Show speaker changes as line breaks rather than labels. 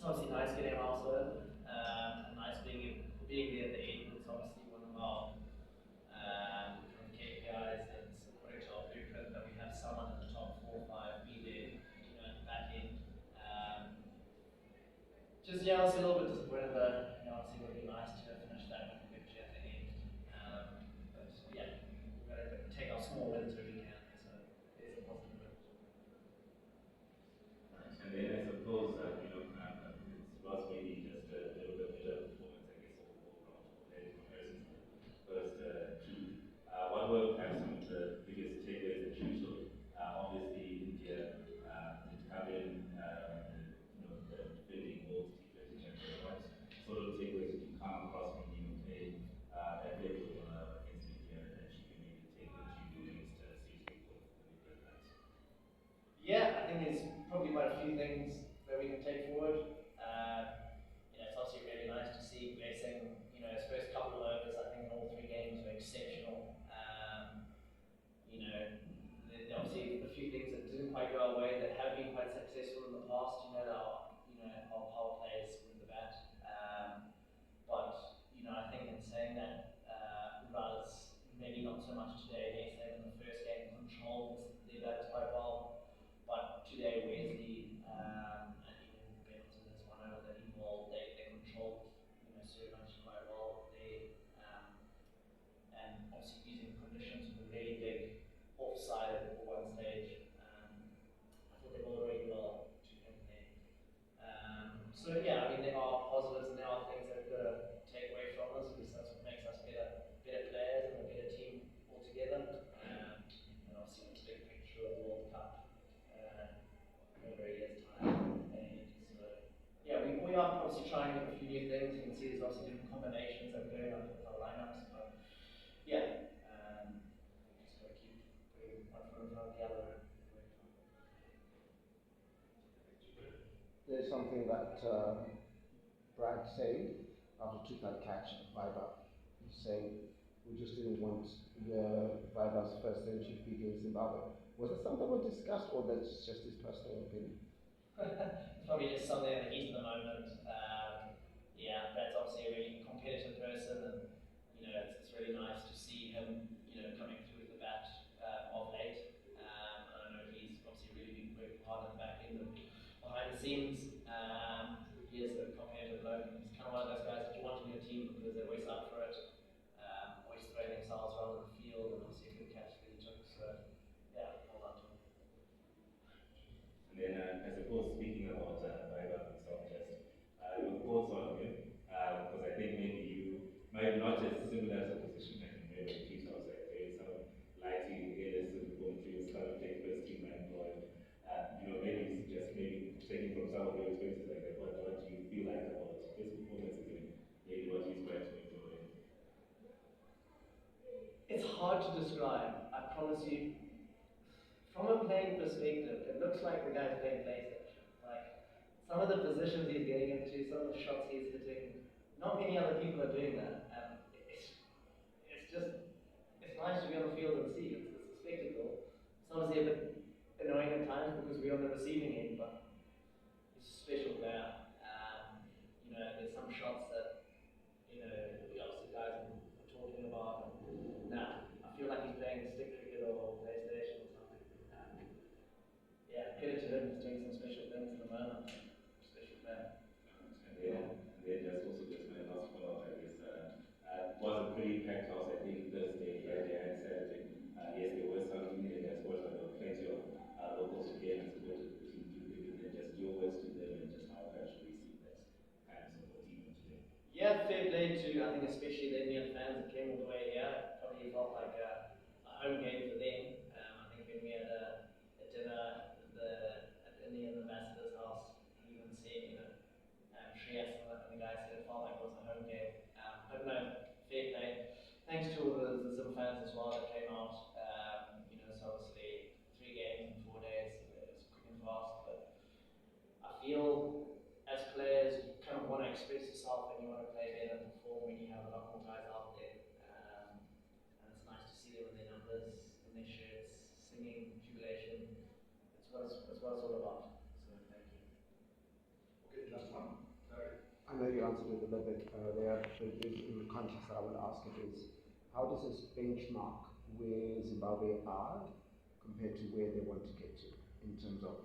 obviously nice getting our milestone. Nice being there at the end. It's obviously one of our KPIs that's according to our blueprint that we have someone in the top 4 or 5 be there, at the back end. Just obviously a little bit disappointed, but obviously it would be nice to finish that with a victory at the end. But yeah, we've got to take our small wins where we can. So there's a positive win.
And then I suppose it's was maybe just a little bit better performance, I guess, overall compared to comparisons to the first two. What were perhaps some of the biggest takeaways that you took? Obviously, India did come in, the defending world T20 champion. What sort of takeaways did you come across from playing that level against India that you can maybe take into against CSK for the big guys?
Yeah, I think there's probably quite a few things that we can take forward. It's obviously really nice to see Blessing, his first couple of overs, I think in all 3 games were exceptional. Obviously a few things that didn't quite go our way that have been quite successful in the past, our power plays with the bat. But I think in saying that, Raz, maybe not so much today, they said in the first game controlled their bats quite well. But today, Wesley and even Benton has one over that he bowled. They controlled, so much quite well. And obviously using conditions with a really big offside at one stage. I thought they bowled really well to him there. So yeah, I mean there are positives and there are things that we've got to take away from us because that's what makes us better players and a better team altogether. And obviously the big picture of the World Cup. Over a year's time. So, yeah, we are obviously trying a few new things. You can see there's obviously different combinations that we're doing on our lineups. But yeah, just got to keep putting one foot in front of the other.
There's something that Brad said after took that catch at Viber. He's saying we just didn't want the Viber's first century beating Zimbabwe. Was it something we discussed, or that's just his personal opinion?
It's probably just something in the heat of the moment. Brad's obviously a really competitive person, and it's really nice to see him, coming through the bat of late. I know he's obviously really been working hard at the back end and behind the scenes. He is a competitive bloke. He's kind of one of those guys that you want in your team because they're always up for it, always throwing themselves well in the field, and obviously a good catch that he took. So yeah, well done to him.
And then, I suppose, speaking about Viber himself, just your thoughts on him, because I think maybe you might not just similar to a position like maybe Peter was like, some lighting areas to going through his kind of take first team and maybe just maybe taking from some of your experiences like that, what do you feel like about his performances and maybe what he's going to enjoy?
It's hard to describe, I promise you. From a playing perspective, it looks like the guy's playing PlayStation. Like, some of the positions he's getting into, some of the shots he's hitting, not many other people are doing that. And it's nice to be on the field and see. It's a spectacle. It's obviously a bit annoying at times because we're on the receiving end, but he's a special player. There's some shots that, obviously guys are talking about. I feel like he's playing stick cricket or PlayStation or something. Credit to him, he's doing some special things in the moment. Special player.
And then just also just my last follow-up, I guess. It was a pretty packed house, I think, Thursday, Friday, and Saturday. Yes, there were some Indian exports, but there were plenty of locals who came and supported the team too. And then just your words to them and just how perhaps we see that kind of support even today.
Yeah, fair play to, I think, especially the Indian fans that came all the way here. It probably felt like a home game for them. I think when we had a dinner at the Indian ambassador's house, even seeing, Shreyas and the guys said it felt like it was a home game. But no, fair play. Thanks to all the Zim fans as well that came out. So obviously 3 games in 4 days, it was quick and fast. But I feel as players, you kind of want to express yourself and you want to play better and perform when you have a lot more guys out there. And it's nice to see them in their numbers, in their shirts, singing, jubilation. It's what it's all about. So thank you.
Okay, last one. answered it a little bit earlier, but in the context that I want to ask it is, how does this benchmark where Zimbabwe are compared to where they want to get to in terms of